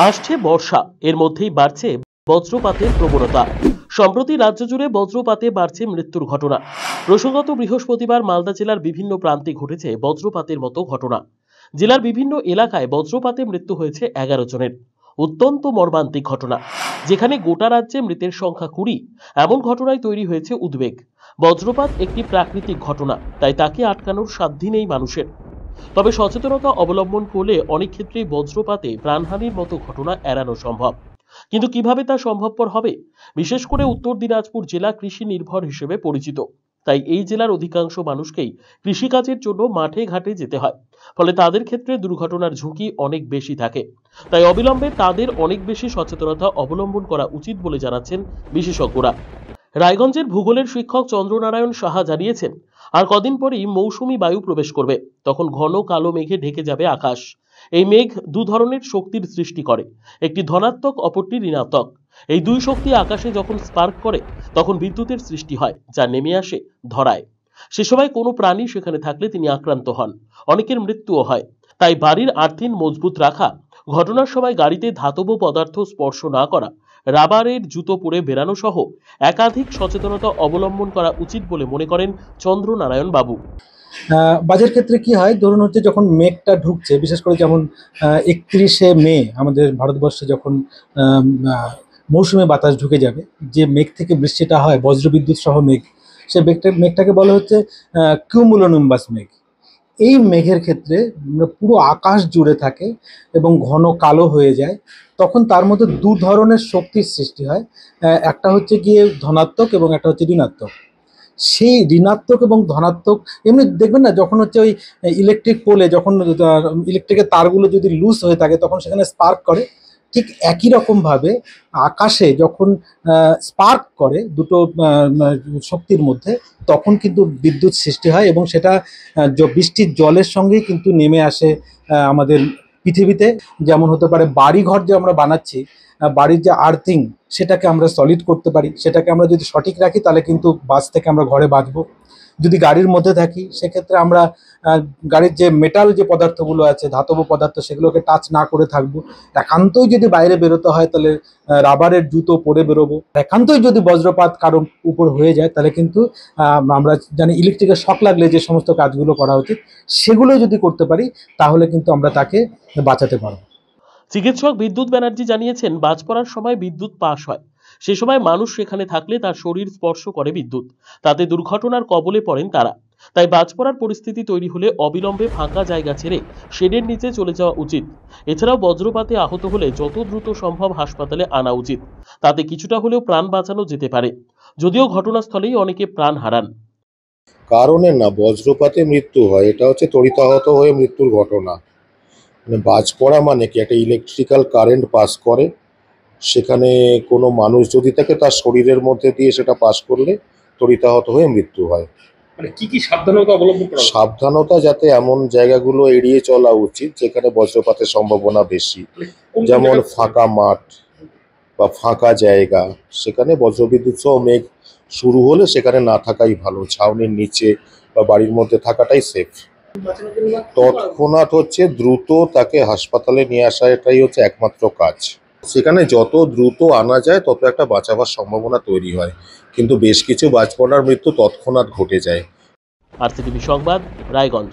আসছে বর্ষা, এর মধ্যেই বাড়ছে বজ্রপাতের প্রবণতা। সম্প্রতি রাজ্য জুড়ে বজ্রপাতে বাড়ছে মৃত্যুর ঘটনা। প্রসঙ্গত বৃহস্পতিবার মালদা জেলার বিভিন্ন প্রান্তে ঘটেছে বজ্রপাতের মতো ঘটনা। জেলার বিভিন্ন এলাকায় বজ্রপাতে মৃত্যু হয়েছে 11 জনের। অত্যন্ত মর্মান্তিক ঘটনা, যেখানে গোটা রাজ্যে মৃতের সংখ্যা 20। এমন ঘটনায় তৈরি হয়েছে উদ্বেগ। বজ্রপাত একটি প্রাকৃতিক ঘটনা, তাই তাকে আটকানোর সাধ্য নেই মানুষের। তবে সচেতনতা অবলম্বন করলে অনেক ক্ষেত্রেই বজ্রপাতে প্রাণহানির মতো ঘটনা এড়ানো সম্ভব। কিন্তু কিভাবে তা সম্ভবপর হবে? বিশেষ করে উত্তর দিনাজপুর জেলা কৃষি নির্ভর হিসেবে পরিচিত, তাই এই জেলার অধিকাংশ মানুষকেই কৃষিকাজের জন্য মাঠে ঘাটে যেতে হয়। ফলে তাদের ক্ষেত্রে দুর্ঘটনার ঝুঁকি অনেক বেশি থাকে। তাই অবিলম্বে তাদের অনেক বেশি সচেতনতা অবলম্বন করা উচিত বলে জানাচ্ছেন বিশেষজ্ঞরা। রায়গঞ্জের ভূগোলের শিক্ষক চন্দ্রনারায়ণ সাহা জানিয়েছেন, আর কদিন পরেই মৌসুমী বায়ু প্রবেশ করবে। তখন ঘন কালো মেঘে ঢেকে যাবে আকাশ। এই মেঘ দু ধরনের শক্তির সৃষ্টি করে, একটি ধনাত্মক, অপরটি ঋণাত্মক। এই দুই শক্তি আকাশে যখন স্পার্ক করে, তখন বিদ্যুতের সৃষ্টি হয়, যা নেমে আসে ধরায়। সে সময় কোনো প্রাণী সেখানে থাকলে তিনি আক্রান্ত হন, অনেকের মৃত্যুও হয়। তাই বাড়ির আর্থিন মজবুত রাখা, ঘটনার সময় গাড়িতে ধাতব পদার্থ স্পর্শ না করা, রাবারের জুতো পরে বেরানো সহ একাধিক সচেতনতা অবলম্বন করা উচিত বলে মনে করেন চন্দ্রনারায়ণ বাবু। বাজের ক্ষেত্রে কি হয়, ধরুন হচ্ছে যখন মেঘটা ঢুকছে, বিশেষ করে যেমন 31শে মে আমাদের ভারতবর্ষে যখন মৌসুমী বাতাস ঢুকে যাবে, যে মেঘ থেকে বৃষ্টিটা হয় বজ্রবিদ্যুৎ সহ মেঘ, সে মেঘটাকে বলা হচ্ছে কিউমুলোনিম্বাস মেঘ। এই মেঘের ক্ষেত্রে পুরো আকাশ জুড়ে থাকে এবং ঘন কালো হয়ে যায়। তখন তার মধ্যে দু ধরনের শক্তির সৃষ্টি হয়, একটা হচ্ছে গিয়ে ধনাত্মক এবং একটা হচ্ছে ঋণাত্মক। সেই ঋণাত্মক এবং ধনাত্মক, এমনি দেখবেন না, যখন হচ্ছে ওই ইলেকট্রিক পোলে যখন ইলেকট্রিকের তারগুলো যদি লুজ হয়ে থাকে তখন সেখানে স্পার্ক করে, ঠিক একই রকমভাবে আকাশে যখন স্পার্ক করে দুটো শক্তির মধ্যে, তখন কিন্তু বিদ্যুৎ সৃষ্টি হয় এবং সেটা বৃষ্টির জলের সঙ্গেই কিন্তু নেমে আসে আমাদের পৃথিবীতে। যেমন হতে পারে বাড়িঘর যে আমরা বানাচ্ছি, বাড়ির যে আর্থিং, সেটাকে আমরা সলিড করতে পারি। সেটাকে আমরা যদি সঠিক রাখি তাহলে কিন্তু বাস থেকে আমরা ঘরে বাঁচবো। যদি গাড়ির মধ্যে থাকি সেক্ষেত্রে আমরা গাড়ির যে মেটাল যে পদার্থগুলো আছে, ধাতব পদার্থ, সেগুলোকে টাচ না করে থাকবো। একান্তই যদি বাইরে বেরোতে হয় তাহলে রাবারের জুতো পরে বেরোবো। একান্তই যদি বজ্রপাত কারোর উপর হয়ে যায় তাহলে কিন্তু আমরা জানি ইলেকট্রিকের শক লাগলে যে সমস্ত কাজগুলো করা উচিত সেগুলো যদি করতে পারি তাহলে কিন্তু আমরা তাকে বাঁচাতে পারবো। চিকিৎসক বিদ্যুৎ ব্যানার্জি জানিয়েছেন, বাজ পড়ার সময় বিদ্যুৎ পাস হয়। সে সময় মানুষ সেখানে থাকলে তার শরীর স্পর্শ করে বিদ্যুৎ, তাতে দুর্ঘটনার কবলে পড়েন তারা। তাই বাজ পড়ার পরিস্থিতি তৈরি হলে অবিলম্বে ফাঁকা জায়গা ছেড়ে শেডের নিচে চলে যাওয়া উচিত। এছাড়াও বজ্রপাতে আহত হলে যত দ্রুত সম্ভব হাসপাতালে আনা উচিত, তাতে কিছুটা হলেও প্রাণ বাঁচানো যেতে পারে। যদিও ঘটনাস্থলেই অনেকে প্রাণ হারান। কারণে না বজ্রপাতে মৃত্যু হয়, এটা হচ্ছে তড়িতাহত হয়ে মৃত্যুর ঘটনা। মানে বাজ পড়া মানে কি, একটা ইলেকট্রিক্যাল কারেন্ট পাস করে, সেখানে কোনো মানুষ যদি থাকে তার শরীরের মধ্যে দিয়ে সেটা পাস করলে তড়িতাহত হয়ে মৃত্যু হয়। মানে কি সাবধানতা অবলম্বন করা উচিত? সাবধানতা যাতে এমন জায়গাগুলো এড়িয়ে চলা উচিত যেখানে বজ্রপাতের সম্ভাবনা বেশি, যেমন ফাঁকা মাঠ বা ফাঁকা জায়গা। সেখানে বজ্রবিদ্যুৎ সহ মেঘ শুরু হলে সেখানে না থাকাই ভালো, ছাউনির নিচে বা বাড়ির মধ্যে থাকাটাই সেফ। তৎক্ষণাৎ হচ্ছে দ্রুত তাকে হাসপাতালে নিয়ে আসা, এটাই হচ্ছে একমাত্র কাজ। সেখানে যত দ্রুত আনা যায় তত একটা বাঁচাবার সম্ভাবনা তৈরি হয়, কিন্তু বেশ কিছু বাজ পড়ার মৃত্যু তৎক্ষণাৎ ঘটে যায়। RCTV সংবাদ, রায়গঞ্জ।